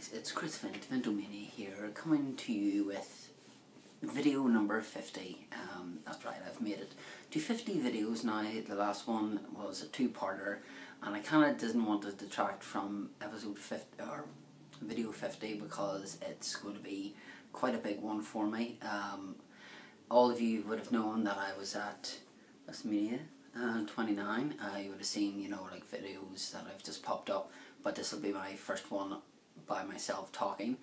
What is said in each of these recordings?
guys, it's Chris Wrestlemania here, coming to you with video number 50. That's right, I've made it to 50 videos now. The last one was a two-parter, and I kind of didn't want to detract from episode 50 or video 50 because it's going to be quite a big one for me. All of you would have known that I was at Wrestlemania 29. You would have seen, you know, like videos that I've just popped up, but this will be my first one by myself talking.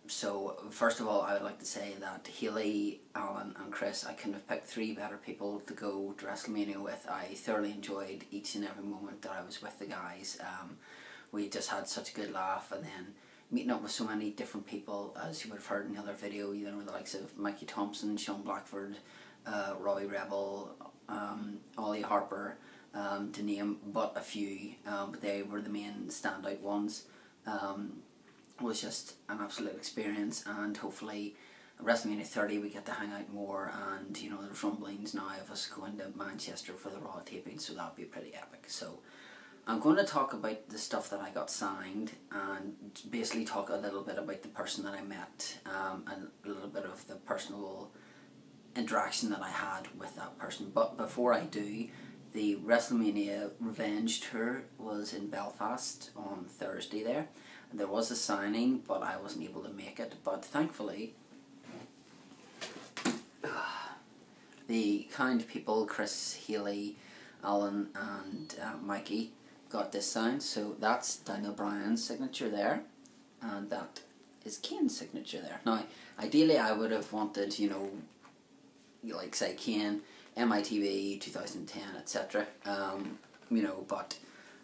So first of all, I would like to say that Haley, Alan and Chris, I couldn't have picked three better people to go to Wrestlemania with. I thoroughly enjoyed each and every moment that I was with the guys. We just had such a good laugh, and then meeting up with so many different people, as you would have heard in the other video, you know, the likes of Mikey Thompson, Sean Blackford, Robbie Rebel, Ollie Harper, to name but a few, but they were the main standout ones. Was just an absolute experience, and hopefully at WrestleMania 30 we get to hang out more, and you know, there's rumblings now of us going to Manchester for the Raw taping, so that'll be pretty epic. So I'm going to talk about the stuff that I got signed, and basically talk a little bit about the person that I met, and a little bit of the personal interaction that I had with that person. But before I do, the WrestleMania Revenge Tour was in Belfast on Thursday there. There was a signing, but I wasn't able to make it. But thankfully, the kind people, Chris, Haley, Alan and Mikey, got this signed. So that's Daniel Bryan's signature there, and that is Kane's signature there. Now, ideally I would have wanted, you know, like say Kane, MITV 2010, etc. You know, but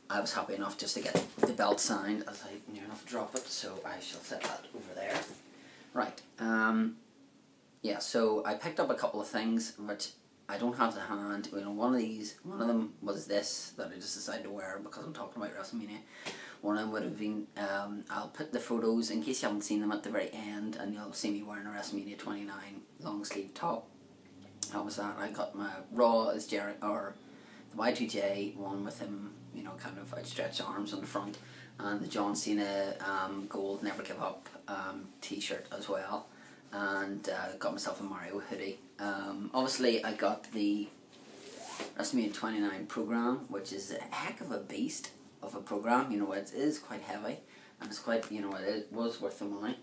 I was happy enough just to get the belt signed, as I near enough drop it, so I shall set that over there. Right, yeah, so I picked up a couple of things, which I don't have to hand. You know, one of them was this, that I just decided to wear because I'm talking about WrestleMania. One of them would have been, I'll put the photos, in case you haven't seen them, at the very end, and you'll see me wearing a WrestleMania 29 long sleeve top. That was that. I got my Raw as Jerry, or the Y2J one with him, you know, kind of outstretched arms on the front, and the John Cena gold Never Give Up t-shirt as well, and got myself a Mario hoodie. Obviously I got the WrestleMania 29 program, which is a heck of a beast of a program. You know, it is quite heavy, and it's quite, you know, it was worth the money.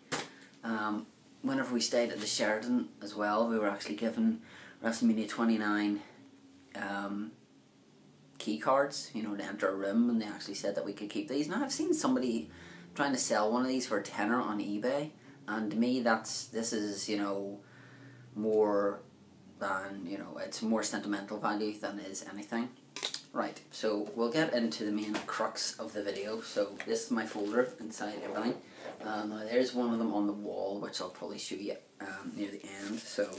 Whenever we stayed at the Sheraton as well, we were actually given WrestleMania 29 key cards, you know, to enter a room, and they actually said that we could keep these. Now, I've seen somebody trying to sell one of these for a tenner on eBay, and to me this is, you know, more than, you know, it's more sentimental value than it is anything. Right, so we'll get into the main crux of the video. So this is my folder inside everything. Now there's one of them on the wall, which I'll probably show you near the end. So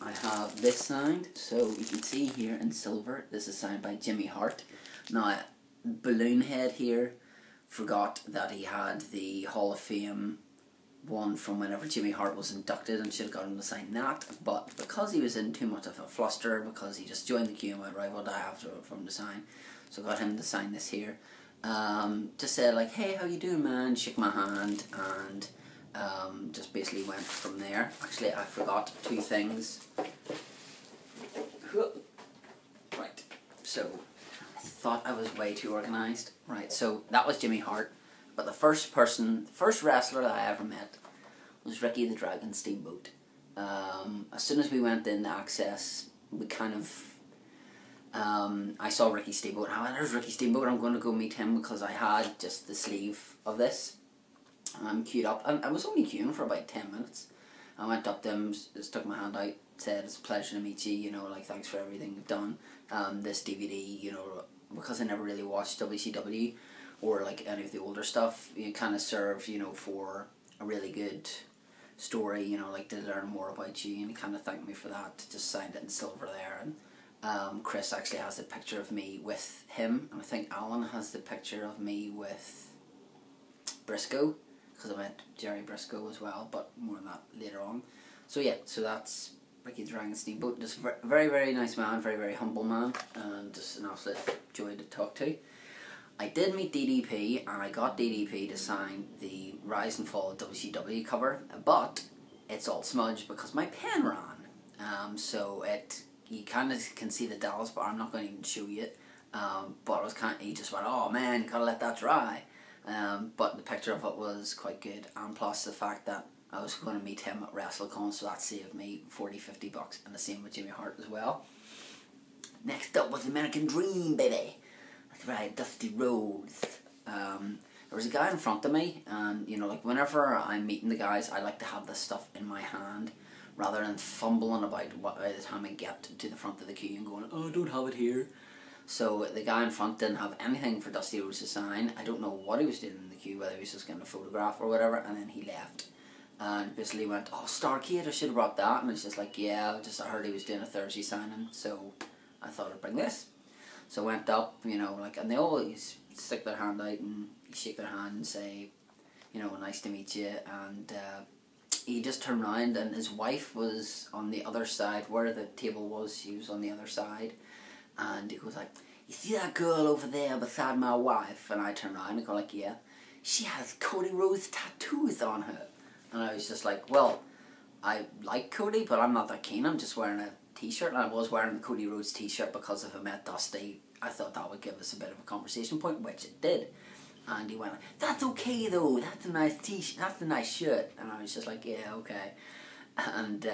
I have this signed, so you can see here in silver, this is signed by Jimmy Hart. Now, Balloon Head here forgot that he had the Hall of Fame one from whenever Jimmy Hart was inducted, and should have got him to sign that, but because he was in too much of a fluster, because he just joined the queue and went, right, what do I have for him to sign? So I got him to sign this here. Just said like, hey, how you doing, man? Shook my hand, and just basically went from there. Actually, I forgot two things. Right, so I thought I was way too organised. Right, so that was Jimmy Hart, but the first wrestler that I ever met was Ricky the Dragon Steamboat. As soon as we went in the access, we kind of, I saw Ricky Steamboat, and I went, there's Ricky Steamboat, I'm going to go meet him, because I had just the sleeve of this. I'm queued up, and I was only queuing for about 10 minutes. I went up to him, stuck my hand out, said, it's a pleasure to meet you, you know, like, thanks for everything you've done. This DVD, you know, because I never really watched WCW or like any of the older stuff, you kind of serve, you know, for a really good story, you know, like to learn more about you, and he kind of thanked me for that. Just signed it in silver there, and Chris actually has a picture of me with him, and I think Alan has the picture of me with Briscoe, because I met Jerry Briscoe as well, but more on that later on. So yeah, so that's Ricky the Dragon Steamboat. Just very, very nice man, very, very humble man, and just an absolute joy to talk to. I did meet DDP, and I got DDP to sign the Rise and Fall WCW cover, but it's all smudged because my pen ran. So you kind of can see the Dallas, but I'm not going to even show you it. But I was he just went, oh man, you gotta let that dry. But the picture of it was quite good, and plus the fact that I was going to meet him at WrestleCon, so that saved me $40-50, and the same with Jimmy Hart as well. Next up was the American Dream, baby. That's right, Dusty Rhodes. There was a guy in front of me, and you know, like whenever I'm meeting the guys, I like to have this stuff in my hand rather than fumbling about by the time I get to the front of the queue and going, oh, I don't have it here. So the guy in front didn't have anything for Dusty Rhodes to sign. I don't know what he was doing in the queue, whether he was just getting a photograph or whatever, and then he left. And basically went, oh, Starcade, I should have brought that. And it's just like, yeah, I heard he was doing a Thursday signing, so I thought I'd bring this. So I went up, you know, like, and they always stick their hand out and you shake their hand and say, you know, nice to meet you. And he just turned around, and his wife was on the other side where the table was. She was on the other side. And he goes like, you see that girl over there beside my wife? And I turn around and go like, yeah. She has Cody Rhodes tattoos on her. And I was just like, well, I like Cody, but I'm not that keen. I'm just wearing a t-shirt. And I was wearing the Cody Rhodes t-shirt because if I met Dusty, I thought that would give us a bit of a conversation point, which it did. And he went, that's okay though. That's a nice t-shirt. That's a nice shirt. And I was just like, yeah, okay. And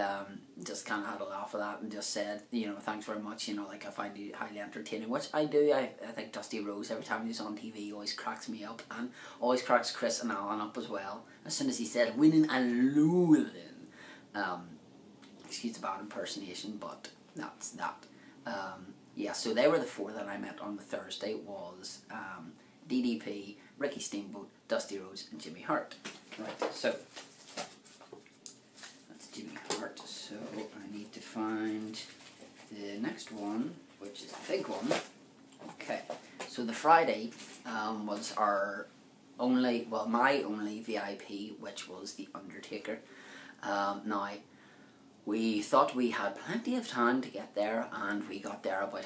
just kind of had a laugh at that and just said, you know, thanks very much, you know, like I find you highly entertaining, which I do. I think Dusty Rhodes, every time he's on TV, always cracks me up, and always cracks Chris and Alan up as well. As soon as he said winning and losing, excuse the bad impersonation, but that's that. Yeah, so they were the four that I met on the Thursday. Was DDP, Ricky Steamboat, Dusty Rhodes, and Jimmy Hart. Right, so Jimmy Hart, so I need to find the next one, which is the big one. Okay, so the Friday was our only, well, my only VIP, which was The Undertaker. Now, we thought we had plenty of time to get there, and we got there about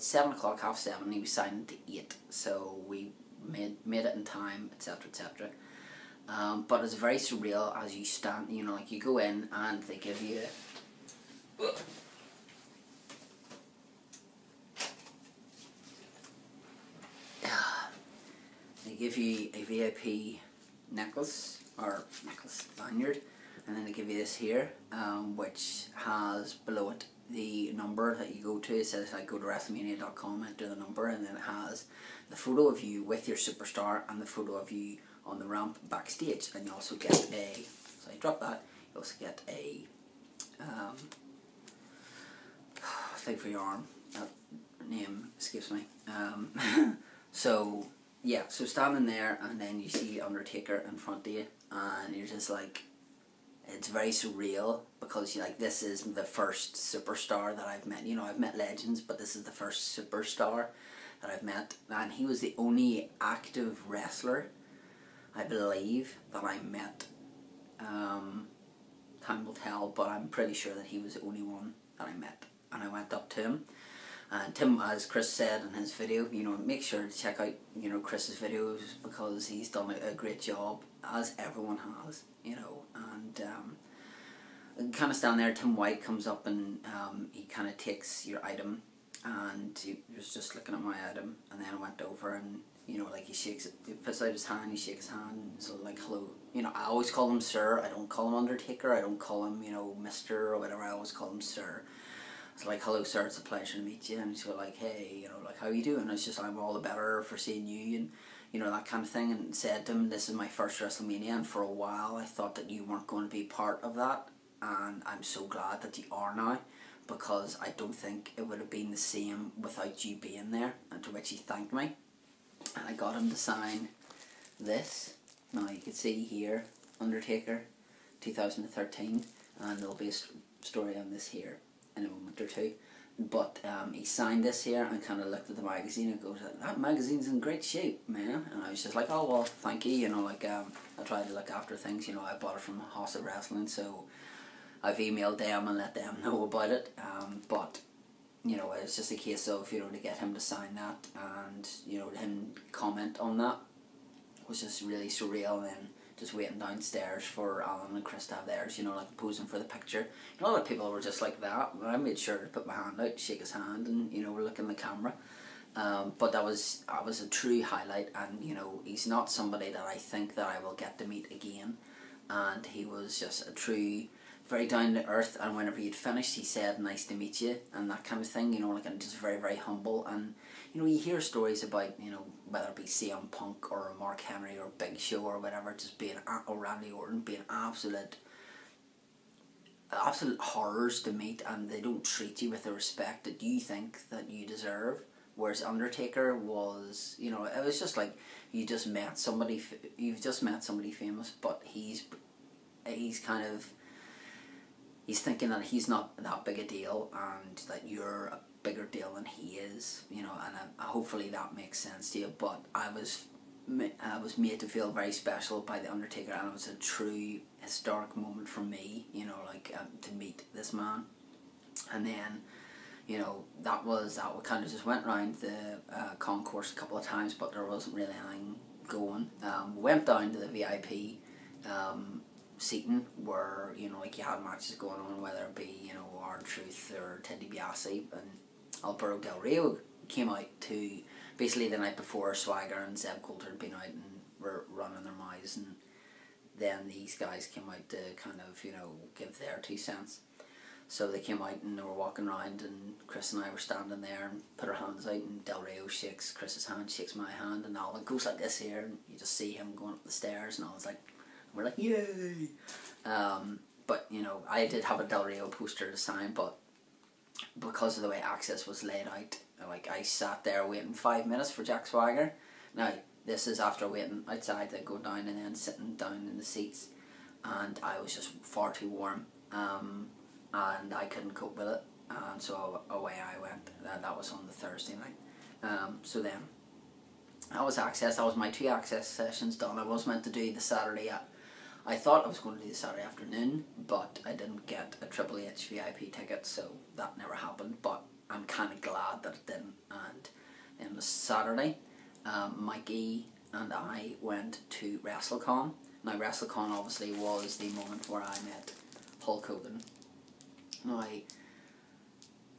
7 o'clock, 7:30. He was signing to 8, so we made it in time, etc., etc. But it's very surreal as you stand, you know, like you go in and they give you a VIP lanyard, and then they give you this here, which has below it the number that you go to. It says like go to Wrestlemania.com, enter the number, and then it has the photo of you with your superstar and the photo of you on the ramp backstage, and you also get a, so I drop that, you also get a thing for your arm, that name escapes me. So yeah, so standing there, and then you see Undertaker in front of you, and you're just like, it's very surreal, because you're like, this is the first superstar that I've met. You know, I've met legends, but this is the first superstar that I've met, and he was the only active wrestler, I believe, that I met. Time will tell, but I'm pretty sure that he was the only one that I met. And I went up to him. And Tim, as Chris said in his video, you know, make sure to check out, you know, Chris's videos, because he's done a great job, as everyone has, you know. And kind of standing there, Tim White comes up and he kind of takes your item, and he was just looking at my item, and then I went over and, you know, like he shakes it, he puts out his hand, he shakes his hand, so like, hello, you know, I always call him sir, I don't call him Undertaker, I don't call him, you know, Mr. or whatever, I always call him sir. It's like, hello sir, it's a pleasure to meet you, and he's like, hey, you know, like, how you doing? And it's just, I'm all the better for seeing you, and, you know, that kind of thing, and said to him, this is my first WrestleMania, and for a while I thought that you weren't going to be part of that, and I'm so glad that you are now, because I don't think it would have been the same without you being there. And to which he thanked me, and I got him to sign this. Now you can see here, Undertaker 2013, and there'll be a story on this here in a moment or two, but he signed this here and kind of looked at the magazine and goes, that magazine's in great shape, man. And I was just like, oh well, thank you, you know, like I try to look after things, you know, I bought it from House of Wrestling, so I've emailed them and let them know about it, but you know, it was just a case of, you know, to get him to sign that, and, you know, him comment on that was just really surreal. And then just waiting downstairs for Alan and Chris to have theirs, you know, like posing for the picture. You know, a lot of people were just like that. I made sure to put my hand out, shake his hand, and, you know, look in the camera. But that was a true highlight, and, you know, he's not somebody that I think that I will get to meet again. And he was just a true, very down to earth, and whenever he'd finished, he said, "Nice to meet you," and that kind of thing, you know, like, and just very, very humble. And, you know, you hear stories about, you know, whether it be CM Punk or Mark Henry or Big Show or whatever, just being, or Randy Orton, being absolute horrors to meet, and they don't treat you with the respect that you think that you deserve. Whereas Undertaker was, you know, it was just like you've just met somebody famous, but he's kind of, he's thinking that he's not that big a deal, and that you're a bigger deal than he is, you know, and hopefully that makes sense to you. But I was made to feel very special by the Undertaker, and it was a true historic moment for me, you know, like, to meet this man. And then, you know, that kind of just went round the concourse a couple of times, but there wasn't really anything going. We went down to the VIP seating, where, you know, like, you had matches going on, whether it be, you know, R-Truth or Ted DiBiase, and Alberto Del Rio came out to, basically the night before, Swagger and Zeb Coulter had been out and were running their mouths, and then these guys came out to kind of, you know, give their 2 cents. So they came out and they were walking around, and Chris and I were standing there and put our hands out, and Del Rio shakes Chris's hand, shakes my hand, and Alan goes like this here, and you just see him going up the stairs, and Alan's like, we're like, yay! But, you know, I did have a Del Rio poster to sign, but because of the way Access was laid out, like, I sat there waiting 5 minutes for Jack Swagger. Now, this is after waiting outside to go down and then sitting down in the seats, and I was just far too warm. And I couldn't cope with it, and so away I went. That was on the Thursday night. So then, that was Access. That was my 2 Access sessions done. I was meant to do the Saturday. I thought I was going to do the Saturday afternoon, but I didn't get a Triple H VIP ticket, so that never happened. But I'm kind of glad that it didn't. And then the Saturday, Mikey and I went to WrestleCon. Now, WrestleCon obviously was the moment where I met Hulk Hogan. Now,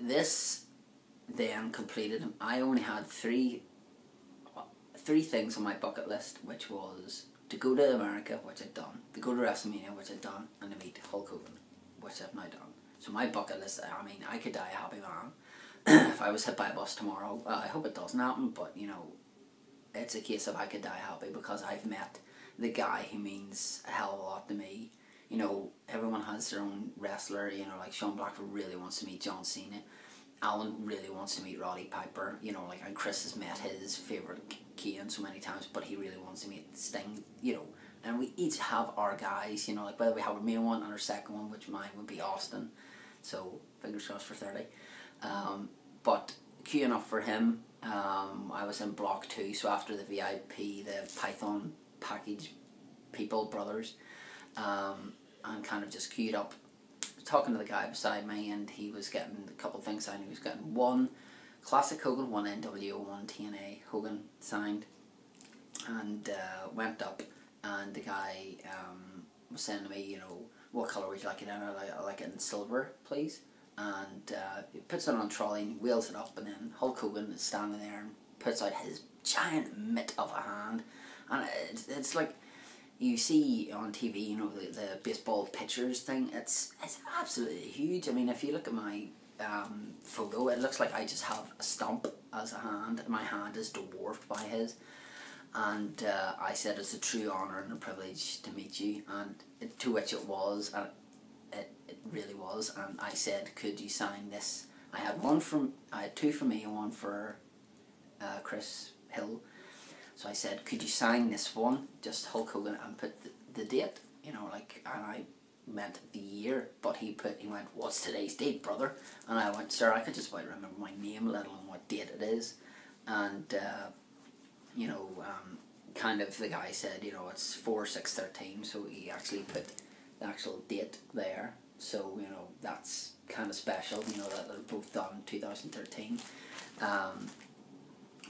this then completed, I only had three things on my bucket list, which was to go to America, which I'd done, to go to Wrestlemania, which I'd done, and to meet Hulk Hogan, which I've now done. So my bucket list, I mean, I could die a happy man if I was hit by a bus tomorrow. I hope it doesn't happen, but, you know, it's a case of I could die happy because I've met the guy who means a hell of a lot to me. You know, everyone has their own wrestler, you know, like Sean Blackford really wants to meet John Cena. Alan really wants to meet Roddy Piper, you know, like, and Chris has met his favourite Kane so many times, but he really wants to meet Sting, you know. And we each have our guys, you know, like, whether we have our main one and our second one, which mine would be Austin. So, fingers crossed for 30. But queuing up for him, I was in block 2, so after the VIP, the Python package people, brothers, and kind of just queued up, talking to the guy beside me, and he was getting a couple of things signed. He was getting 1 Classic Hogan, 1 NWO, 1 TNA Hogan signed, and went up, and the guy was saying to me, you know, what colour would you like it in? I like it in silver, please. And he puts it on a trolley and wheels it up, and then Hulk Hogan is standing there and puts out his giant mitt of a hand, and it's like, you see on TV, you know, the baseball pitchers thing, it's absolutely huge. I mean, if you look at my photo, it looks like I just have a stump as a hand. My hand is dwarfed by his. And I said it's a true honour and a privilege to meet you, and to which it was, and it really was. And I said, could you sign this? I had 2 for me and 1 for Chris Hill. So I said, could you sign this one, just Hulk Hogan, and put the date, you know, like, and I meant the year, but he went, what's today's date, brother? And I went, sir, I could just about remember my name, let alone what date it is. And, you know, kind of the guy said, you know, it's 4/6/13, so he actually put the actual date there. So, you know, that's kind of special, you know, that they're both done in 2013.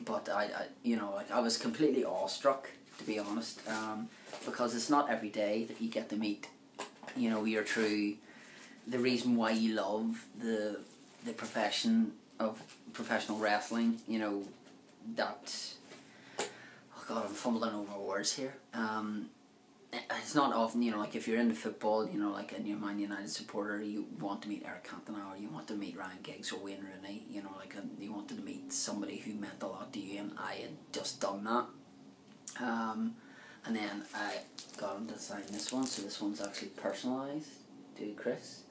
But you know, like, I was completely awestruck, to be honest, because it's not every day that you get to meet, you know, your true, the reason why you love the profession of professional wrestling, you know, that, oh God, I'm fumbling over words here. It's not often, you know, like if you're into football, you know, like, and you're a Man United supporter, you want to meet Eric Cantona, or you want to meet Ryan Giggs or Wayne Rooney, you know, like, and you wanted to meet somebody who meant a lot to you, and I had just done that. And then I got him to sign this one, so this one's actually personalised to Chris.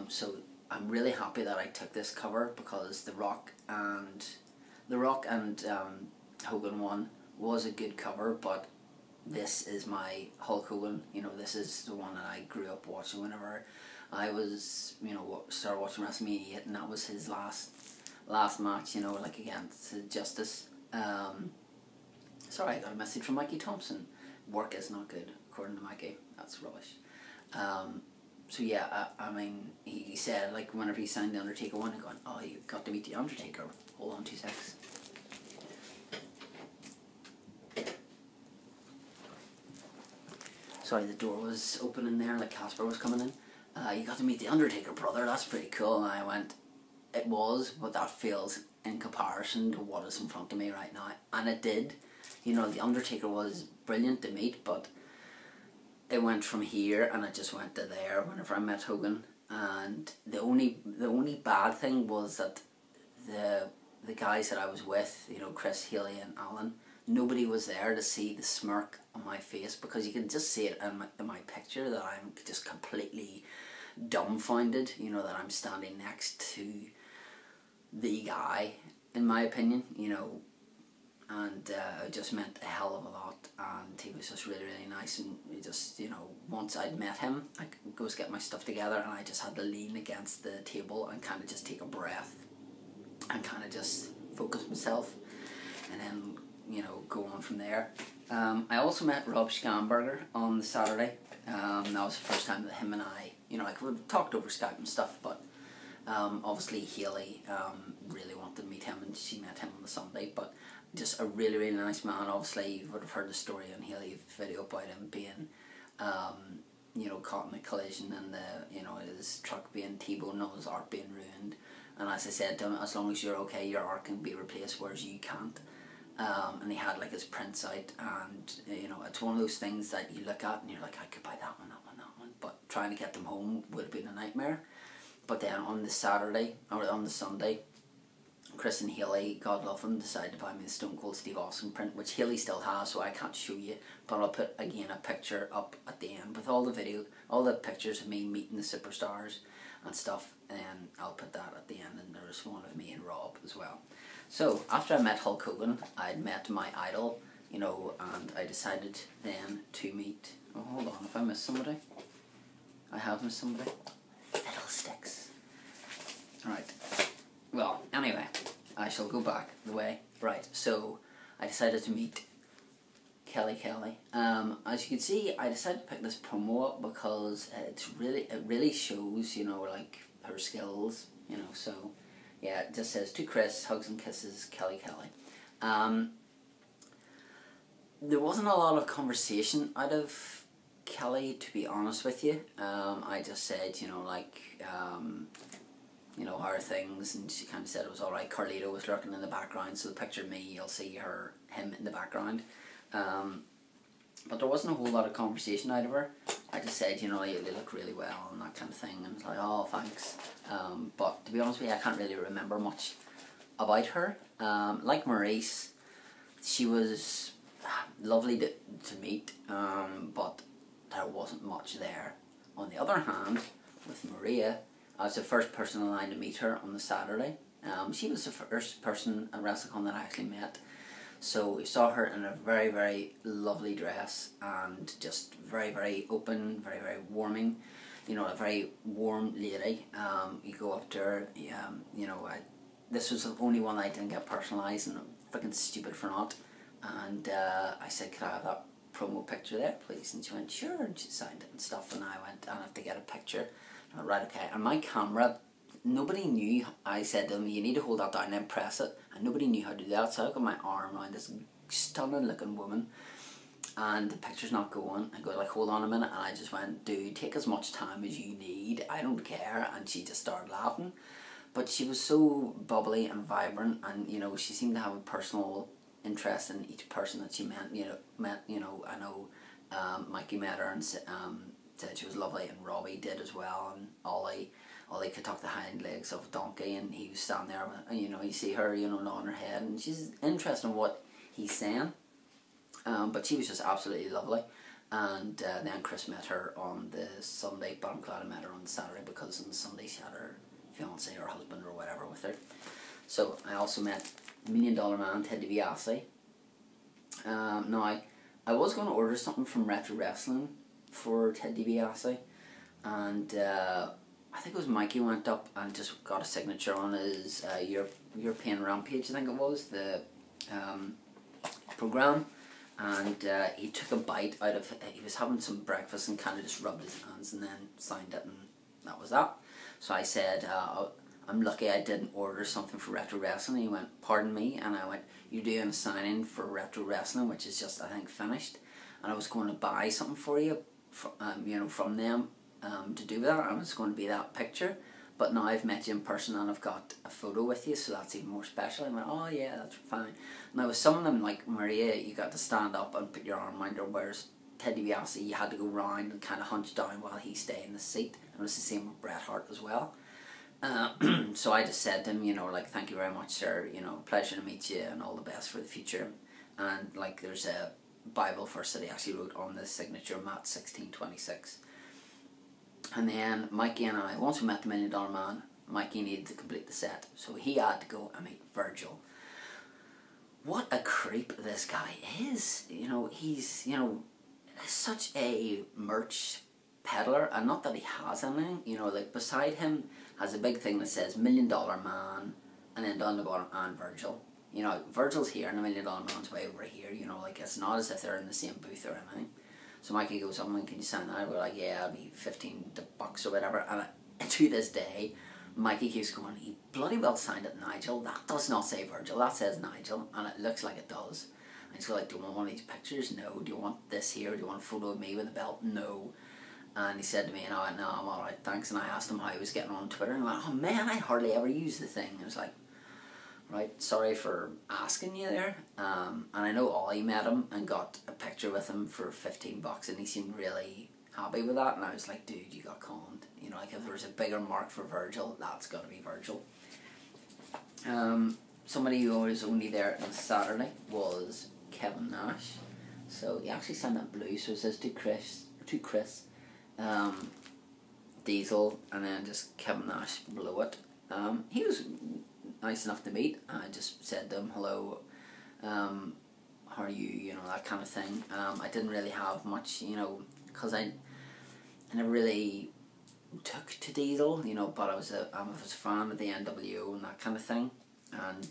So I'm really happy that I took this cover, because the Rock and Hogan one was a good cover, but this is my Hulk Hogan. You know, this is the one that I grew up watching whenever I was, you know, started watching Wrestlemania 8, and that was his last match, you know, like, against Justice. Sorry, I got a message from Mikey Thompson. Work is not good, according to Mikey. That's rubbish. So yeah, I mean, he said, like, whenever he signed the Undertaker one, he going, oh, you got to meet the Undertaker. Hold on 2 seconds. Sorry, the door was open in there, like Casper was coming in. You got to meet the Undertaker, brother. That's pretty cool. And I went, it was, but that feels in comparison to what is in front of me right now. And it did. You know, the Undertaker was brilliant to meet, but it went from here and it just went to there whenever I met Hogan. And the only bad thing was that the guys that I was with, you know, Chris, Haley and Alan, nobody was there to see the smirk on my face, because you can just see it in my picture that I'm just completely dumbfounded, you know, that I'm standing next to the guy, in my opinion, you know, and it just meant a hell of a lot, and he was just really, really nice, and he just, you know, once I'd met him, I was getting my stuff together, and I just had to lean against the table and kind of just take a breath and kind of just focus myself, and then, you know, go on from there. I also met Rob Schamberger on the Saturday. That was the first time that him and I, you know, like, we talked over Skype and stuff, but obviously Haley really wanted to meet him, and she met him on the Sunday, but just a really, really nice man. Obviously you would have heard the story on Haley's video about him being, you know, caught in a collision, and you know, his truck being T-boned, all his art being ruined, and as I said to him, as long as you're okay, your art can be replaced, whereas you can't. And he had, like, his prints out, and you know, it's one of those things that you look at and you're like, I could buy that one, but trying to get them home would have been a nightmare. But then on the Saturday, or on the Sunday, Chris and Haley, God love them, decided to buy me the Stone Cold Steve Austin print, which Haley still has, so I can't show you, but I'll put, again, a picture up at the end with all the pictures of me meeting the superstars and stuff, and I'll put that at the end, and there's one of me and Rob as well. So, after I met Hulk Hogan, I'd met my idol, you know, and I decided then to meet, oh, hold on, if I missed somebody, I have missed somebody, Fiddlesticks. Right, well, anyway, I shall go back the way. Right, so I decided to meet Kelly. As you can see, I decided to pick this promo up because it really shows, you know, like, her skills, you know, so yeah, it just says, to Chris, hugs and kisses, Kelly. There wasn't a lot of conversation out of Kelly, to be honest with you. I just said, you know, like, you know, how are things, and she kind of said it was alright. Carlito was lurking in the background, so the picture of me, you'll see him in the background. But there wasn't a whole lot of conversation out of her. I just said, you know, they look really well and that kind of thing, and it's like, oh, thanks. But to be honest with you, I can't really remember much about her. Like Maurice, she was lovely to meet, but there wasn't much there. On the other hand, with Maria, I was the first person in line to meet her on the Saturday. She was the first person at WrestleCon that I actually met. So we saw her in a very, very lovely dress, and just very, very open, very, very warming. You know, a very warm lady. You go up to her, you know, this was the only one I didn't get personalised, and I'm freaking stupid for not. And I said, could I have that promo picture there, please? And she went, sure, and she signed it and stuff, and I went, I have to get a picture. Right, okay. And my camera, nobody knew. I said to them, you need to hold that down and then press it. And nobody knew how to do that. So I got my arm around this stunning looking woman. And the picture's not going. I go like, hold on a minute. And I just went, dude, take as much time as you need. I don't care. And she just started laughing. But she was so bubbly and vibrant. And, you know, she seemed to have a personal interest in each person that she met. I know Mikey met her and said she was lovely. And Robbie did as well. And Ollie could talk the hind legs of a donkey. And he was standing there. And, you know, you see her, you know, nodding her head. And she's interested in what he's saying. But she was just absolutely lovely. And then Chris met her on the Sunday, but I'm glad I met her on the Saturday, because on the Sunday she had her fiance or husband or whatever with her. So I also met $1 Million Man, Ted DiBiase. Now, I was going to order something from Retro Wrestling for Ted DiBiase, and I think it was Mikey went up and just got a signature on his European Rampage, I think it was, the program. And he took a bite out of it. He was having some breakfast and kind of just rubbed his hands and then signed it, and that was that. So I said, I'm lucky I didn't order something for Retro Wrestling. He went, pardon me? And I went, you're doing a sign-in for Retro Wrestling, which is just, I think, finished. And I was going to buy something for you, from them to do with that. I was going to be that picture. But now I've met you in person and I've got a photo with you, so that's even more special. I went, oh yeah, that's fine. Now with some of them, like Maria, you got to stand up and put your arm around her, whereas Ted DiBiase, you had to go round and kind of hunch down while he stayed in the seat. And it was the same with Bret Hart as well. So I just said to him, you know, like, thank you very much, sir. You know, pleasure to meet you and all the best for the future. And like, there's a Bible verse that he actually wrote on the signature, Matt 16:26. And then Mikey and I, once we met the $1 Million Man, Mikey needed to complete the set, so he had to go and meet Virgil. What a creep this guy is. You know, he's, you know, such a merch peddler, and not that he has anything, you know, like beside him has a big thing that says $1 Million Man, and then down the bottom, and Virgil. You know, Virgil's here and the $1 Million Man's way over here, you know, like, it's not as if they're in the same booth or anything. So Mikey goes, oh man, can you sign that? We're like, yeah, it'll be $15 or whatever. And to this day, Mikey keeps going, he bloody well signed it Nigel. That does not say Virgil, that says Nigel. And it looks like it does. And he's like, do you want one of these pictures? No. Do you want this here? Do you want a photo of me with a belt? No. And he said to me, and I went, no, I'm alright, thanks. And I asked him how he was getting on Twitter. And he went, oh man, I hardly ever use the thing. And I was like, right, sorry for asking you there. And I know Ollie met him and got a picture with him for $15, and he seemed really happy with that. And I was like, dude, you got conned. You know, like, if there was a bigger mark for Virgil, that's got to be Virgil. Somebody who was only there on Saturday was Kevin Nash. So he actually signed that blue, so it says to Chris, Diesel, and then just Kevin Nash below it. He was nice enough to meet. I just said to him, hello, how are you, you know, that kind of thing. I didn't really have much, you know, because I never really took to Diesel, you know, but I was a fan of the NWO and that kind of thing. And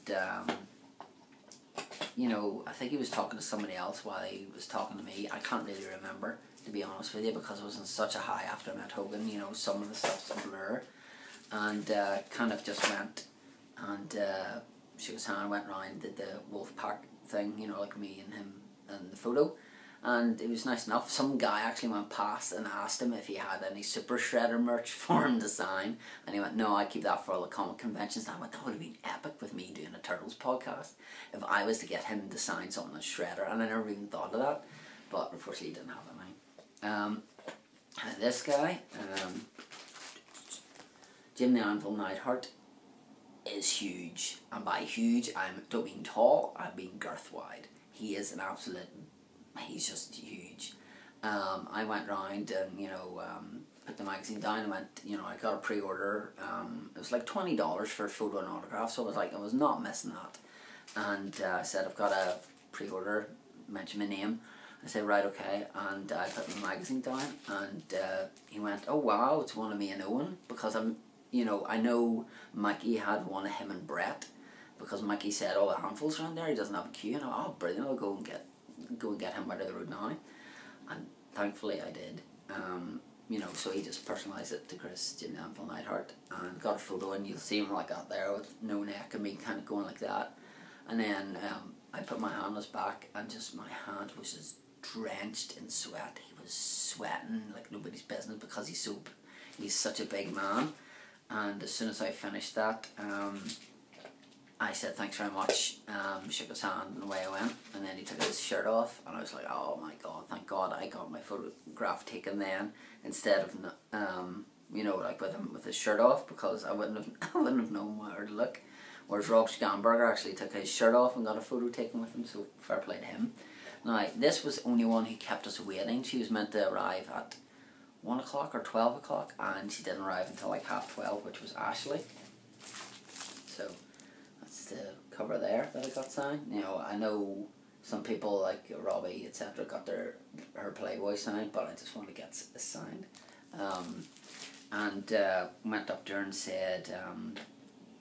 you know, I think he was talking to somebody else while he was talking to me. I can't really remember, to be honest with you, because I was in such a high after I met Hogan. You know, some of the stuff's a blur. And kind of just went and shook his hand, went round, did the Wolfpack thing, you know, like me and him and the photo. And it was nice enough. Some guy actually went past and asked him if he had any Super Shredder merch for him to sign. And he went, no, I keep that for all the comic conventions. And I went, that would have been epic with me doing a Turtles podcast if I was to get him to sign something on Shredder. And I never even thought of that. But unfortunately he didn't have anything. This guy, Jim the Anvil Neidhart, is huge. And by huge, I don't mean tall, I mean girth wide. He is an absolute... he's just huge. I went round and, you know, put the magazine down and went, you know, I got a pre-order. It was like $20 for a photo and autograph, so I was like, I was not missing that. And I said, I've got a pre-order, mention my name. I said, right, okay. And I put the magazine down, and he went, oh wow, it's one of me and Owen, because you know, I know Mikey had one of him and Brett, because Mikey said, oh, the handful's around there, he doesn't have a queue. And I went, oh, brilliant, I'll go and get him out of the road now. And thankfully I did. you know, so he just personalised it to Chris Jim Anvil Neidhart, and got a photo, and you'll see him like that there with no neck and me kind of going like that. And then I put my hand on his back, and just my hand was just drenched in sweat. He was sweating like nobody's business because he's such a big man. And as soon as I finished that, I said thanks very much, shook his hand, and away I went. And then he took his shirt off, and I was like, oh my god, thank god I got my photograph taken then, instead of you know, like with him with his shirt off, because I wouldn't have known where to look. Whereas Rob Schamberger actually took his shirt off and got a photo taken with him, so fair play to him. Now, this was the only one who kept us waiting. She was meant to arrive at 1 o'clock or 12 o'clock, and she didn't arrive until like 12:30, which was Ashley. So that's the cover there that I got signed. You know, I know some people like Robbie, etc., got her Playboy signed, but I just want to get it signed. And went up there and said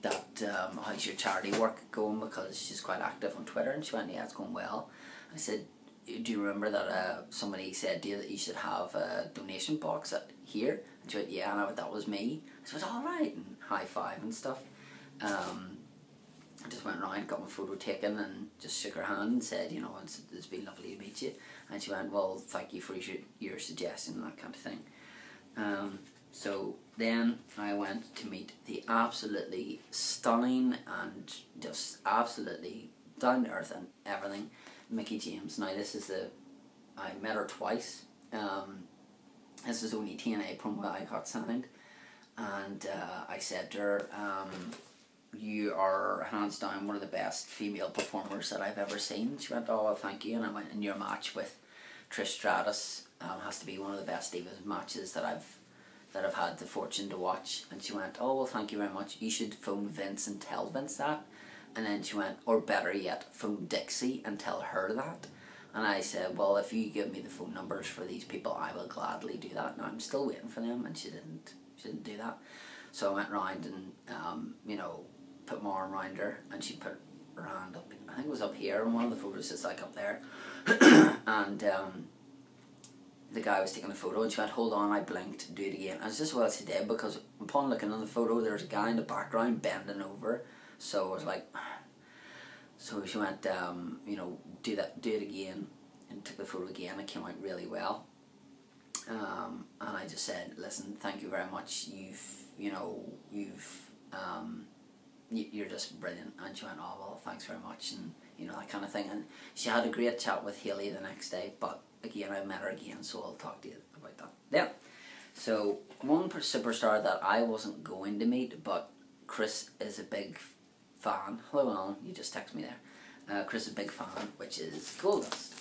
that how's your charity work going, because she's quite active on Twitter, and she went, yeah, it's going well. I said, do you remember that somebody said to you that you should have a donation box here? And she went, yeah, and that was me. I said, alright, and high five and stuff. I just went around, got my photo taken, and just shook her hand and said, you know, it's been lovely to meet you. And she went, well, thank you for your suggestion and that kind of thing. So then I went to meet the absolutely stunning and just absolutely down to earth and everything, Mickey James. Now I met her twice. This is only TNA promo I got signed, and I said to her, you are hands down one of the best female performers that I've ever seen. She went, oh well, thank you. And I went, and your match with Trish Stratus has to be one of the best Divas matches that I've had the fortune to watch. And she went, oh well, thank you very much. You should phone Vince and tell Vince that. And then she went, or better yet, phone Dixie and tell her that. And I said, well, if you give me the phone numbers for these people, I will gladly do that. And I'm still waiting for them, and she didn't do that. So I went round and you know, put my arm around her, and she put her hand up, I think it was up here, and one of the photos is like up there. And the guy was taking a photo, and she went, hold on, I blinked, do it again. And it's just what she did, because upon looking at the photo, there was a guy in the background bending over. So I was like, so she went, you know, do it again, and took the photo again. It came out really well. And I just said, listen, thank you very much. You're just brilliant. And she went, oh well, thanks very much, and you know, that kind of thing. And she had a great chat with Hayley the next day, but again, I met her again, so I'll talk to you about that. Yeah. So one superstar that I wasn't going to meet, but Chris is a big fan. Hello Alan, you just text me there. Chris is a big fan, which is Goldust.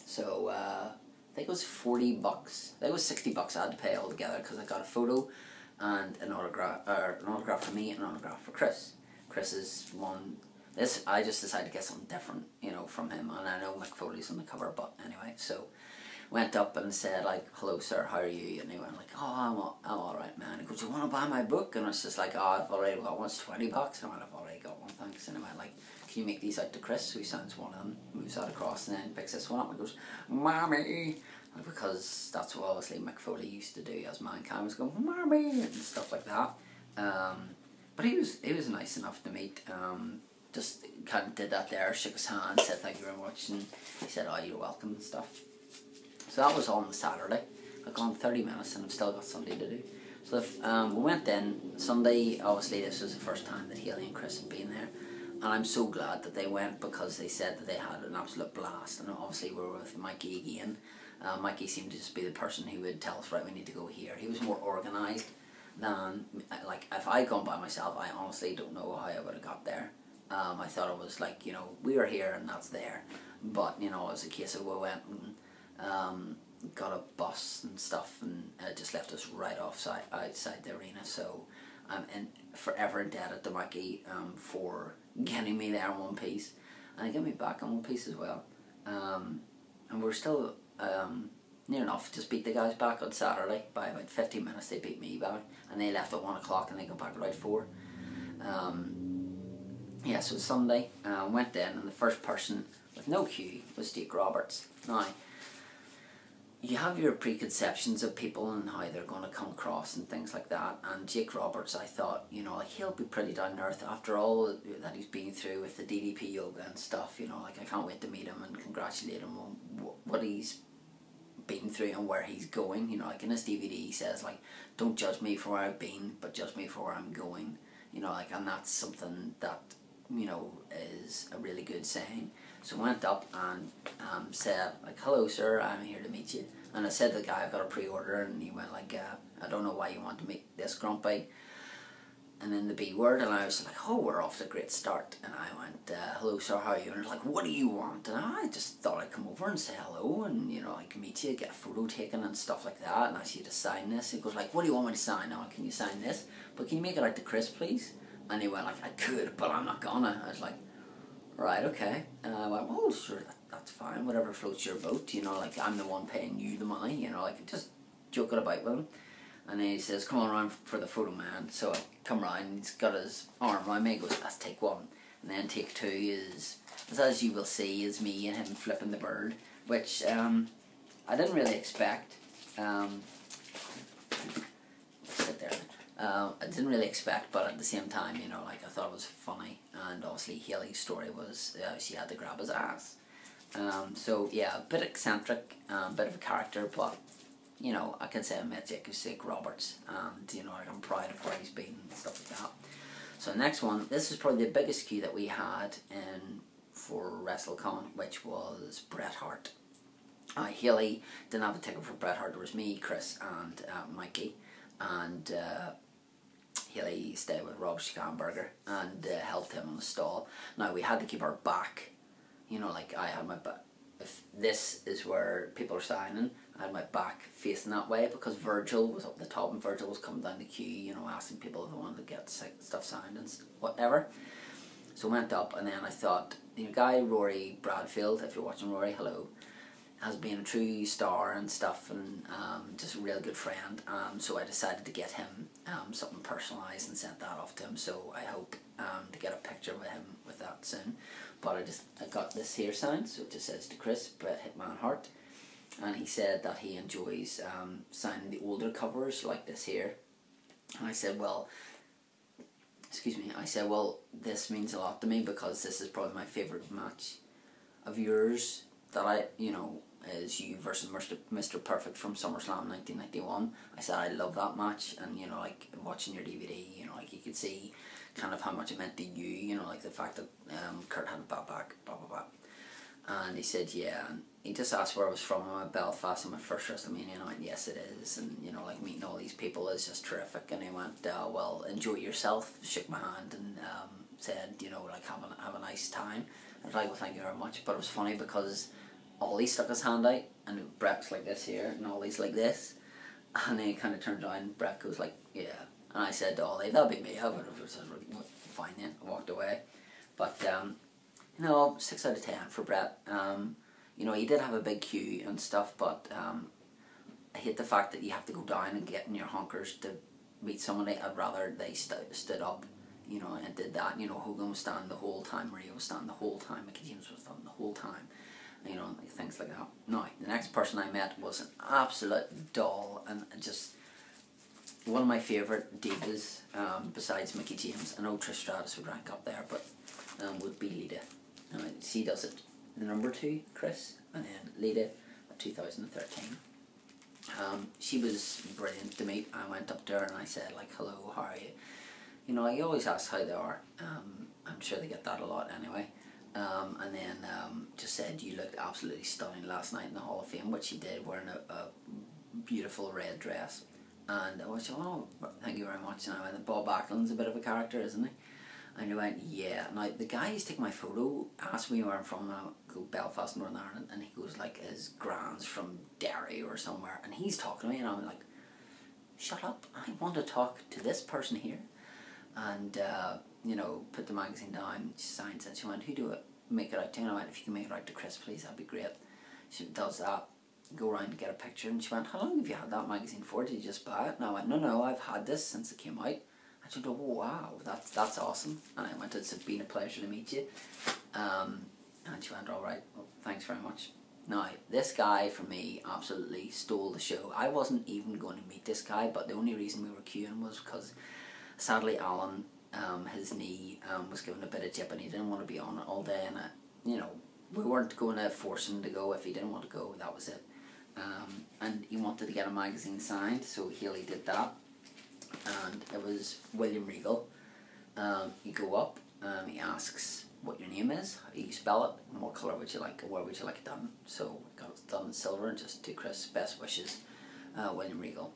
So I think it was $40. I think it was $60 I had to pay altogether, because I got a photo and an autograph for me and an autograph for Chris. Chris is one. I just decided to get something different, you know, from him, and I know Mick Foley's on the cover, but anyway, so went up and said, like, hello sir, how are you? And he went like, oh, I'm alright, man. He goes, you want to buy my book? And I was just like, oh, I've already got one, it's $20. And I went, I've already got one, thanks. And he went like, can you make these out to Chris? So he signs one of them, moves that across, and then picks this one up and goes, Mommy! Because that's what obviously Mick Foley used to do as Mankind, was going, Mommy! And stuff like that. But he was nice enough to meet. Just kind of did that there, shook his hand, said thank you very much, and he said, oh, you're welcome and stuff. So that was on Saturday. I've gone 30 minutes and I've still got something to do. So we went in Sunday. Obviously this was the first time that Hayley and Chris had been there, and I'm so glad that they went, because they said that they had an absolute blast. And obviously we were with Mikey again. Mikey seemed to just be the person who would tell us, right, we need to go here. He was more organised than, like, if I'd gone by myself, I honestly don't know how I would have got there. I thought it was like, you know, we were here and that's there. But, you know, it was a case of we went and got a bus and stuff, and it just left us right outside the arena. So I'm forever indebted to Mikey for getting me there in one piece, and he got me back in one piece as well. And we're still near enough just beat the guys back on Saturday by about 15 minutes. They beat me back, and they left at 1 o'clock and they got back at about 4. Yeah, so Sunday, went in, and the first person with no queue was Jake Roberts. Now, you have your preconceptions of people and how they're going to come across and things like that. And Jake Roberts, I thought, you know, like, he'll be pretty down to earth after all that he's been through with the DDP yoga and stuff. You know, like, I can't wait to meet him and congratulate him on what he's been through and where he's going. You know, like in his DVD he says, like, don't judge me for where I've been, but judge me for where I'm going. You know, like, and that's something that, you know, is a really good saying. So I went up and said, like, hello sir, I'm here to meet you. And I said to the guy, I've got a pre-order, and he went like, I don't know why you want to make this grumpy. And then the B word, and I was like, oh, we're off to a great start. And I went, hello sir, how are you? And he was like, what do you want? And I just thought I'd come over and say hello, and, you know, like, meet you, get a photo taken and stuff like that, and ask you to sign this. He goes like, what do you want me to sign? Oh, can you sign this? But can you make it out to Chris, please? And he went like, I could, but I'm not gonna. I was like, right, okay. And I went, well, sure, that's fine, whatever floats your boat, you know, like, I'm the one paying you the money, you know, like, just joking about with him. And then he says, come on around for the photo, man. So I come round, and he's got his arm around me, he goes, let's take one. And then take two is, as you will see, is me and him flipping the bird, which I didn't really expect. Sit there. I didn't really expect, but at the same time, you know, like, I thought it was funny. And obviously Hayley's story was she had to grab his ass. So yeah, a bit eccentric, bit of a character, but, you know, I can say I met Jake Roberts, and, you know, like, I'm proud of where he's been and stuff like that. So the next one, this is probably the biggest queue that we had for WrestleCon, which was Bret Hart. Hayley didn't have a ticket for Bret Hart. There was me, Chris, and Mikey, and Hayley stayed with Rob Schamberger and helped him on the stall. Now, we had to keep our back, you know, like, I had my back. If this is where people are signing, I had my back facing that way, because Virgil was up the top, and Virgil was coming down the queue, you know, asking people if they wanted to get stuff signed and whatever. So I went up, and then I thought, the guy Rory Bradfield, if you're watching Rory, hello, has been a true star and stuff, and just a real good friend. So I decided to get him something personalised and sent that off to him. So I hope to get a picture with him with that soon. But I got this here signed, so it just says to Chris, Bret Hitman Hart. And he said that he enjoys signing the older covers like this here. And I said, well, excuse me, I said, well, this means a lot to me, because this is probably my favourite match of yours that I, you know, is you versus Mr. Perfect from SummerSlam 1991. I said, I love that match, and, you know, like, watching your DVD, you know, like, you could see kind of how much it meant to you, you know, like the fact that Kurt had a bad back, blah, blah, blah. And he said, yeah, and he just asked where I was from. I'm at Belfast on my first WrestleMania, and I went, yes, it is. And, you know, like, meeting all these people is just terrific. And he went, well, enjoy yourself, shook my hand, and said, you know, like, have a nice time. I was like, well, thank you very much. But it was funny, because Ollie stuck his hand out, and Brett's like this here, and Ollie's like this. And then he kind of turned around, and Brett goes like, yeah. And I said to Ollie, that'll be me. I would have said, fine then. I walked away. But, you know, 6 out of 10 for Brett. You know, he did have a big queue and stuff, but I hate the fact that you have to go down and get in your honkers to meet somebody. I'd rather they stood up, you know, and did that. You know, Hogan was standing the whole time, Maria was standing the whole time, Mickey James was standing the whole time. You know, things like that. Now, the next person I met was an absolute doll, and just one of my favourite divas, besides Mickey James. I know Trish Stratus would rank up there, but would be Lita. She does it, the number 2, Chris, and then Lita, 2013. She was brilliant to meet. I went up to her and I said, like, hello, how are you? You know, I always ask how they are. I'm sure they get that a lot anyway. And then just said, you looked absolutely stunning last night in the Hall of Fame, which she did, wearing a beautiful red dress. And I was like, oh, thank you very much. And I went, Bob Backlund's a bit of a character, isn't he? And he went, yeah. Now, the guy who's taking my photo asked me where I'm from, and I go, Belfast, Northern Ireland, and he goes, like, his grand's from Derry or somewhere, and he's talking to me, and I'm like, shut up, I want to talk to this person here. And, you know, put the magazine down, she signs it, she went, who do it make it out to? And I went, if you can make it out to Chris, please, that'd be great. She does that, go around and get a picture, and she went, how long have you had that magazine for? Did you just buy it? And I went, no, I've had this since it came out. And she went, oh, wow, that's awesome. And I went, it's been a pleasure to meet you. And she went, all right, well, thanks very much. Now, this guy, for me, absolutely stole the show. I wasn't even going to meet this guy, but the only reason we were queuing was because, sadly, Alan, his knee was given a bit of jip and he didn't want to be on it all day. And, you know, we weren't going to force him to go. If he didn't want to go, that was it. And he wanted to get a magazine signed, so Haley did that. And it was William Regal. You go up, he asks what your name is, how you spell it, and what colour would you like, or where would you like it done. So got it done in silver, and just to Chris, best wishes, William Regal.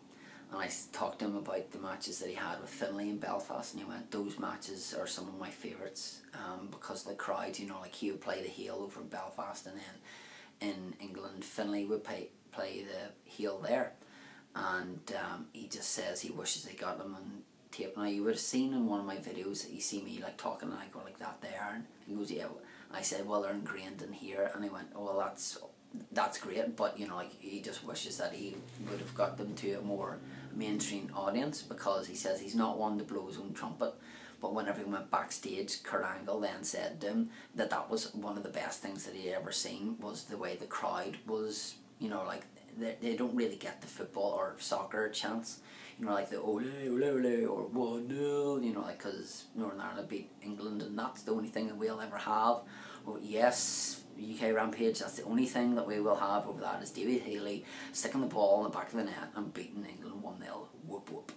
And I talked to him about the matches that he had with Finlay and Belfast, and he went, those matches are some of my favourites, because the crowd, you know, like he would play the heel over in Belfast, and then in England, Finlay would play the heel there. And he just says he wishes they got them on tape. Now, you would have seen in one of my videos that you see me like talking and I go like that there, and he goes, yeah. I said, well, they're ingrained in here, and he went, oh, well, that's great, but you know, like he just wishes that he would have got them to a more mainstream audience, because he says he's not one to blow his own trumpet, but whenever he went backstage, Kurt Angle then said to him that was one of the best things that he'd ever seen, was the way the crowd was, you know, like they don't really get the football or soccer chants, you know, like the ole ole ole or 1-0, you know, like, because Northern Ireland beat England and that's the only thing that we'll ever have. Well, yes, UK Rampage, that's the only thing that we will have over that, is David Haley sticking the ball in the back of the net and beating England 1-0, whoop whoop.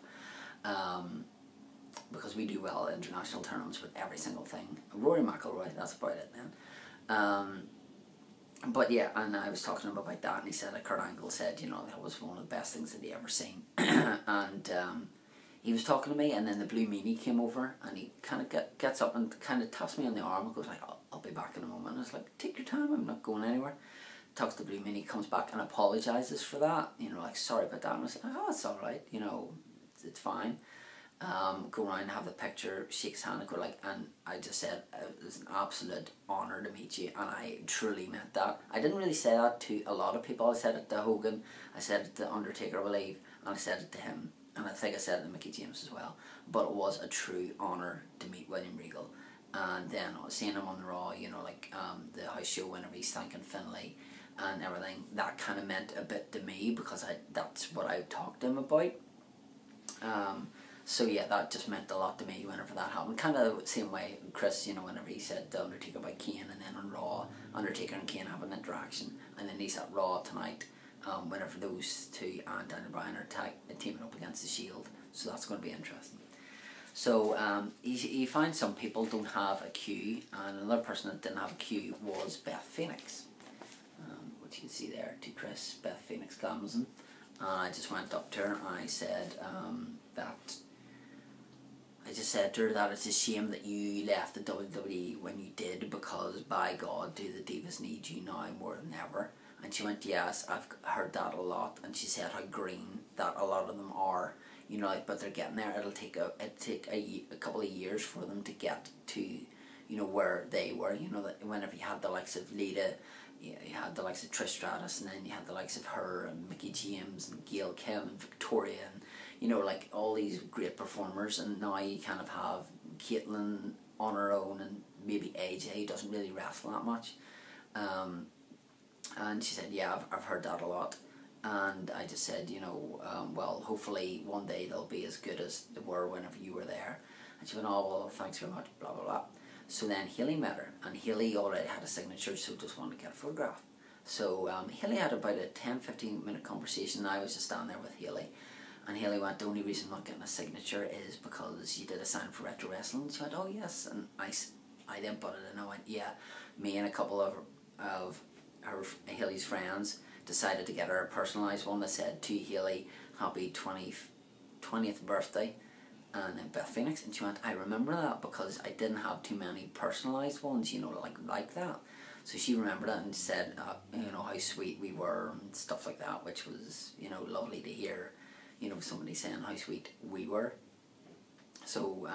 Because we do well at international tournaments with every single thing. Rory McIlroy, that's about it then. But yeah, and I was talking to him about that, and he said that Kurt Angle said, you know, that was one of the best things that he ever seen. And he was talking to me, and then the Blue Meanie came over, and he kind of gets up and kind of taps me on the arm and goes like, I'll be back in a moment. And I was like, take your time, I'm not going anywhere. Talks to Blue Meanie, comes back and apologises for that, you know, like, sorry about that. And I was like, oh, it's alright, you know, it's fine. Go around, have the picture, shake his hand, and go like, and I just said, it was an absolute honour to meet you, and I truly meant that. I didn't really say that to a lot of people. I said it to Hogan, I said it to Undertaker, I believe, and I said it to him, and I think I said it to Mickey James as well. But it was a true honour to meet William Regal. And then seeing him on the Raw, you know, like the house show whenever he's thanking Finlay and everything, that kind of meant a bit to me, because that's what I talked to him about. So yeah, that just meant a lot to me whenever that happened. Kind of the same way Chris, you know, whenever he said the Undertaker by Kane, and then on Raw, Undertaker and Kane have an interaction, and then he's at Raw tonight, whenever those two and Daniel Bryan are teaming up against the Shield. So that's going to be interesting. So you find some people don't have a queue, and another person that didn't have a queue was Beth Phoenix, which you can see there to Chris, Beth Phoenix Glamson. And I just went up to her and I said that it's a shame that you left the WWE when you did, because by God, do the Divas need you now more than ever? And she went, yes, I've heard that a lot. And she said how green that a lot of them are, you know, like, but they're getting there. It'll take a couple of years for them to get to, you know, where they were. You know, that whenever you had the likes of Lita, you had the likes of Trish Stratus, and then you had the likes of her and Mickey James and Gail Kim and Victoria, and you know, like all these great performers. And now you kind of have Caitlyn on her own, and maybe AJ doesn't really wrestle that much. And she said, yeah, I've heard that a lot. And I just said, you know, well, hopefully one day they'll be as good as they were whenever you were there. And she went, oh, well, thanks very much, blah, blah, blah. So then Haley met her, and Haley already had a signature, so just wanted to get a photograph. So Haley had about a 10-15 minute conversation, and I was just standing there with Haley. And Haley went, the only reason I'm not getting a signature is because you did a sign for Retro Wrestling. She went, oh yes. And I then put it in, I went, yeah. Me and a couple of Haley's friends decided to get her a personalised one that said, to Haley, happy 20th birthday. And then Beth Phoenix, and she went, I remember that, because I didn't have too many personalised ones, you know, like that. So she remembered it and said, you know, how sweet we were and stuff like that, which was, you know, lovely to hear, you know, somebody saying how sweet we were. So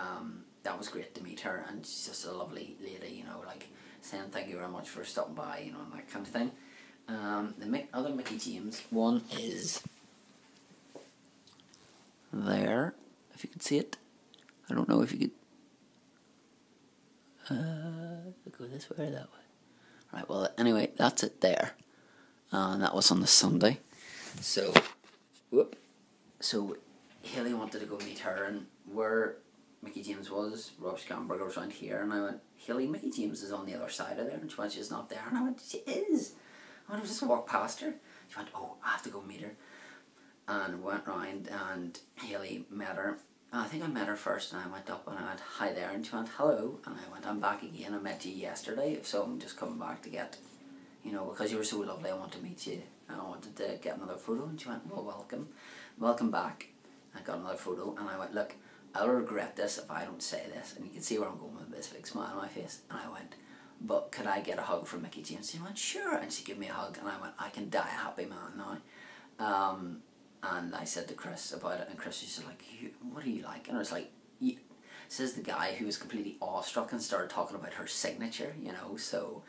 that was great to meet her, and she's just a lovely lady, you know, like saying thank you very much for stopping by, you know, and that kind of thing. The other Mickey James one is there, if you can see it. I don't know if you could go this way or that way. Right, well, anyway, that's it there. and that was on the Sunday. So, so Haley wanted to go meet her, and where Mickey James was, Rob Scamberger was around here, and I went, Haley, Mickey James is on the other side of there, and she went, she's not there, and I went, she is. I went, I just walked past her. She went, oh, I have to go meet her, and went round, and Haley met her. And I think I met her first, and I went up and I went, hi there, and she went, hello, and I went, I'm back again, I met you yesterday, so I'm just coming back to get, because you were so lovely, I want to meet you, and I wanted to get another photo, and she went, well, welcome back. I got another photo, and I went, look, I'll regret this if I don't say this, and you can see where I'm going with this big smile on my face, and I went, but could I get a hug from Mickey James? She went, sure, and she gave me a hug, and I went, I can die a happy man now. And I said to Chris about it, and Chris was just like, what are you like? And I was like, this is the guy who was completely awestruck and started talking about her signature, so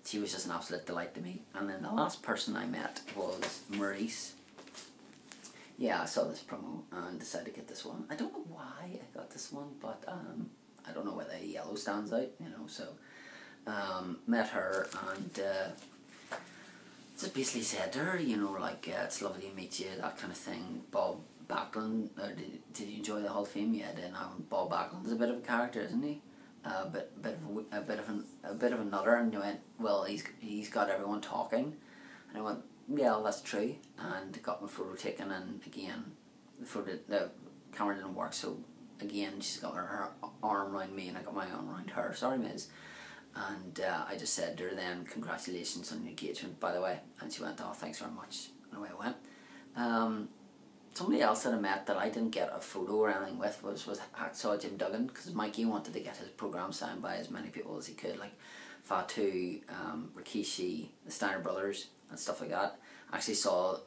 she was just an absolute delight to meet. And then the last person I met was Maurice. Yeah, I saw this promo and decided to get this one. I don't know why I got this one, but I don't know whether the yellow stands out, so met her and just basically said to her, it's lovely to meet you, that kind of thing. Bob Backlund, did you enjoy the Hall of Fame? Yeah, I did. Bob Backlund's a bit of a character, isn't he? A bit of another. And you went, well, he's got everyone talking. And I went, yeah, well, that's true. And got my photo taken, and again, the camera didn't work, so again, she's got her arm around me, and I got my arm around her. Sorry, Miz. And I just said to her then, congratulations on your engagement, by the way. And she went, oh, thanks very much. And away I went. Somebody else that I met that I didn't get a photo or anything with was Hacksaw Jim Duggan, because Mikey wanted to get his program signed by as many people as he could, like Fatu, Rikishi, the Steiner brothers, and stuff like that. I actually saw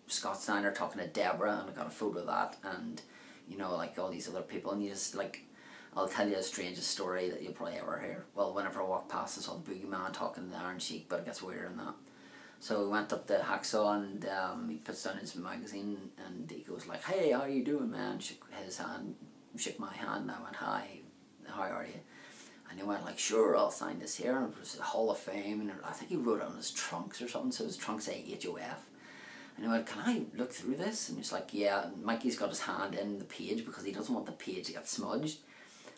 Scott Steiner talking to Deborah, and I got a photo of that, and like all these other people, and you just like, I'll tell you the strangest story that you'll probably ever hear. Well, whenever I walked past, I saw the Boogeyman talking to the Iron Sheik, but it gets weirder than that. So we went up to Hacksaw, and he puts down his magazine, and he goes like, hey, how are you doing, man? Shook his hand, shook my hand, and I went, hi, how are you? And he went like, sure, I'll sign this here. And it was the Hall of Fame, and I think he wrote it on his trunks or something, so his trunks say HOF. And he went, can I look through this? And he's like, yeah. And Mikey's got his hand in the page because he doesn't want the page to get smudged.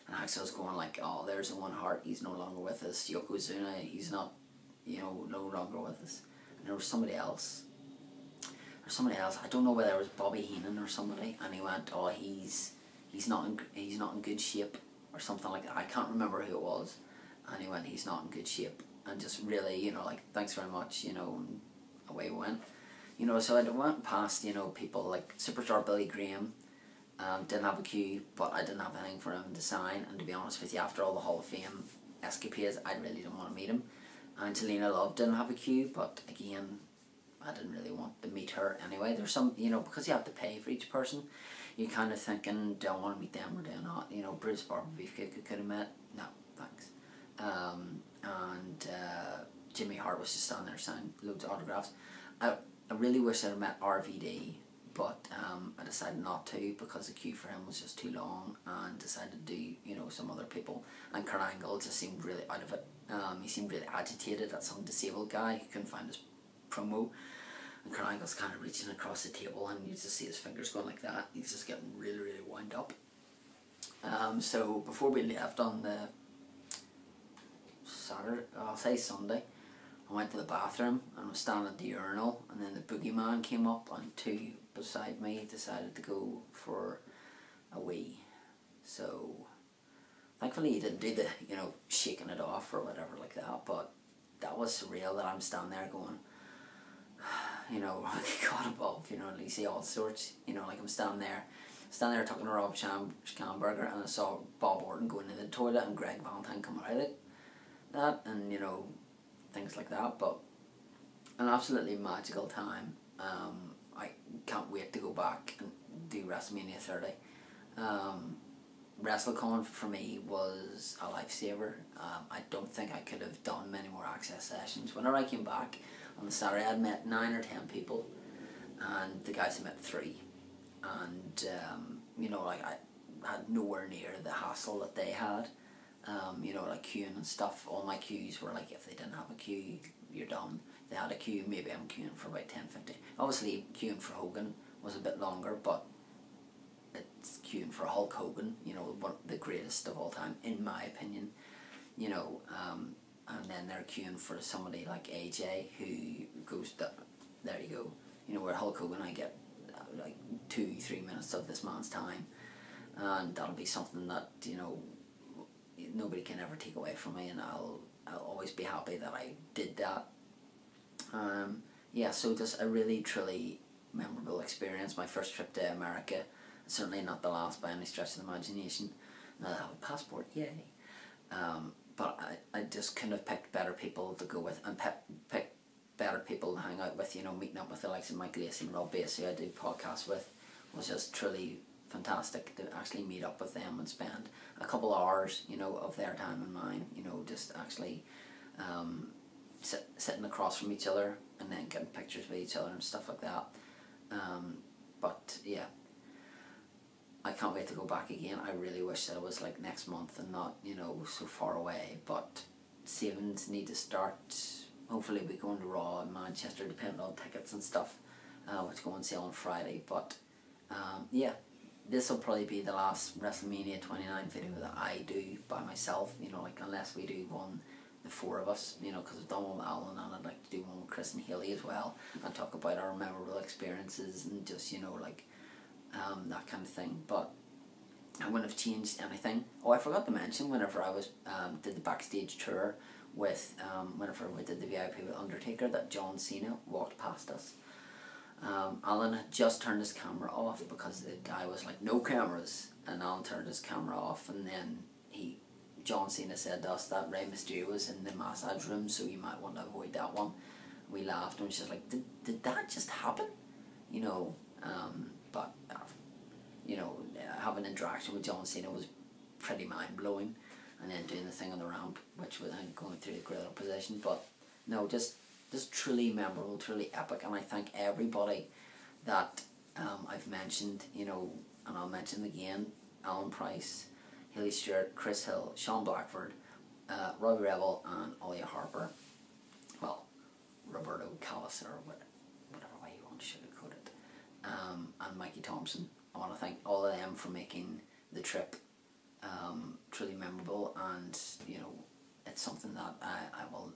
And Axel's going like, oh, there's the one heart, he's no longer with us. Yokozuna, he's not, no longer with us. And there was somebody else. I don't know whether it was Bobby Heenan or somebody. And he went, oh, he's not in good shape or something like that. I can't remember who it was. And he went, he's not in good shape. And just really, like, thanks very much, and away we went. So I went past, people like Superstar Billy Graham. Didn't have a queue, but I didn't have anything for him to sign, and to be honest with you, after all the Hall of Fame escapades, I really didn't want to meet him. Angelina Love didn't have a queue, but again, I didn't really want to meet her anyway. There's some, because you have to pay for each person, you're kind of thinking, do I want to meet them or do I not? Bruce Barber Beefcake I could have met, no, thanks. Jimmy Hart was just standing there signing loads of autographs. I really wish I'd met RVD, but I decided not to because the queue for him was just too long, and decided to do some other people. And Kurt Angle just seemed really out of it. He seemed really agitated at some disabled guy. He couldn't find his promo, and Kurt Angle's kind of reaching across the table, and you just see his fingers going like that. He's just getting really, really wound up. So before we left on the Sunday, I went to the bathroom and was standing at the urinal, and then the Boogeyman came up, and two beside me decided to go for a wee. So thankfully he didn't do the shaking it off or whatever like that, but that was surreal that I'm standing there going, God above, and you see all sorts, like I'm standing there talking to Rob Schamberger, and I saw Bob Orton going into the toilet and Greg Valentine coming out of it, and things like that. But an absolutely magical time. I can't wait to go back and do Wrestlemania 30. WrestleCon for me was a lifesaver. I don't think I could have done many more access sessions. Whenever I came back on the Saturday, I'd met 9 or 10 people, and the guys had met 3. And I had nowhere near the hassle that they had. Like queuing and stuff. All my queues were like, if they didn't have a queue, you're done. They had a queue, maybe I'm queuing for about 10-15. Obviously queuing for Hogan was a bit longer, but it's queuing for Hulk Hogan, you know, one the greatest of all time, in my opinion, you know, and then they're queuing for somebody like AJ, who goes, there you go, you know, where Hulk Hogan, I get like 2-3 minutes of this man's time, and that'll be something that, you know, nobody can ever take away from me, and I'll always be happy that I did that. Yeah, so just a really truly memorable experience. My first trip to America, certainly not the last by any stretch of the imagination. Now I have a passport, yay. But I just couldn't have picked better people to go with, and picked better people to hang out with, you know, meeting up with the likes of Mike Lacey and Rob Bass, who I do podcasts with, was just truly fantastic to actually meet up with them and spend a couple hours, you know, of their time and mine, you know, just actually sitting across from each other and then getting pictures with each other and stuff like that. But yeah, I can't wait to go back again. I really wish that it was like next month and not, you know, so far away, but savings need to start. Hopefully we go into Raw in Manchester, depending on tickets and stuff, which go on sale on Friday. But yeah, this will probably be the last WrestleMania 29 video that I do by myself, you know, like unless we do one, the four of us, you know, because I've done one with Alan, and I'd like to do one with Chris and Haley as well, and talk about our memorable experiences and just, you know, like that kind of thing. But I wouldn't have changed anything. Oh, I forgot to mention, whenever I was did the backstage tour with whenever we did the VIP with Undertaker, that John Cena walked past us. Alan had just turned his camera off because the guy was like, no cameras, and Alan turned his camera off, and then John Cena said to us that Rey Mysterio was in the massage room, so you might want to avoid that one. We laughed and we was just like, did that just happen? You know, but you know, having interaction with John Cena was pretty mind-blowing, and then doing the thing on the ramp, which was then going through the gorilla position. But no, just truly memorable, truly epic, and I thank everybody that I've mentioned, you know, and I'll mention again: Alan Price, Haley Stewart, Chris Hill, Sean Blackford, Robbie Rebel, and Ollie Harper. Well, Roberto Callis, or whatever way you want to sugarcoat it, and Mikey Thompson. I want to thank all of them for making the trip truly memorable, and you know, it's something that I will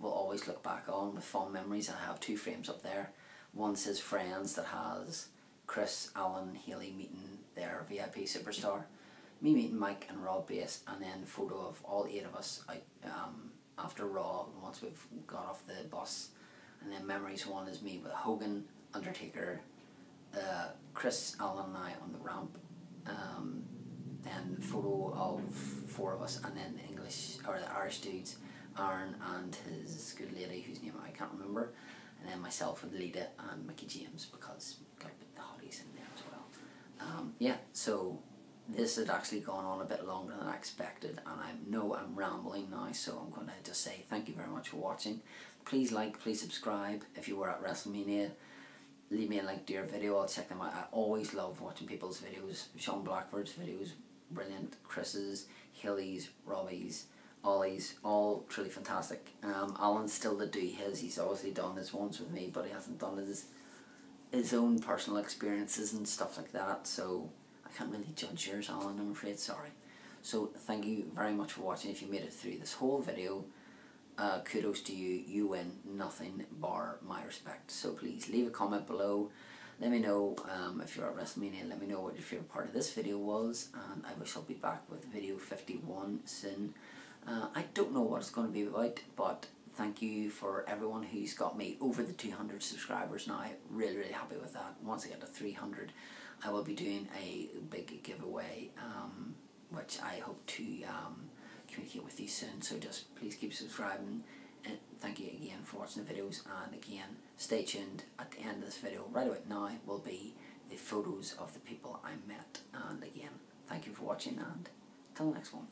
always look back on with fond memories. I have 2 frames up there. One says friends, that has Chris, Alan, Haley meeting their VIP superstar, me meeting Mike and Rob Bass, and then a photo of all 8 of us out after Raw once we've got off the bus. And then memories one is me with Hogan, Undertaker, Chris, Alan and I on the ramp. Then photo of 4 of us, and then the English or the Irish dudes, Aaron and his good lady whose name I can't remember, and then myself with Lita and Mickey James, because got to put the hotties in there as well. Yeah, so this had actually gone on a bit longer than I expected, and I know I'm rambling now, so I'm going to just say thank you very much for watching. Please like, please subscribe. If you were at WrestleMania, leave me a link to your video, I'll check them out. I always love watching people's videos. Sean Blackford's videos, brilliant. Chris's, Haley's, Robbie's, Ollie's, all truly fantastic. Alan's still to do his. He's obviously done this once with me, but he hasn't done his own personal experiences and stuff like that, so I can't really judge yours, Alan, I'm afraid, sorry. So thank you very much for watching. If you made it through this whole video, kudos to you. You win nothing bar my respect. So please leave a comment below. Let me know if you're at WrestleMania. Let me know what your favourite part of this video was, and I wish I'll be back with video 51 soon. I don't know what it's going to be about, but thank you for everyone who's got me over the 200 subscribers now. Really, really happy with that. Once I get to 300, I will be doing a big giveaway, which I hope to communicate with you soon. So just please keep subscribing, and thank you again for watching the videos. And again, stay tuned. At the end of this video, right about now, will be the photos of the people I met. And again, thank you for watching, and till the next one.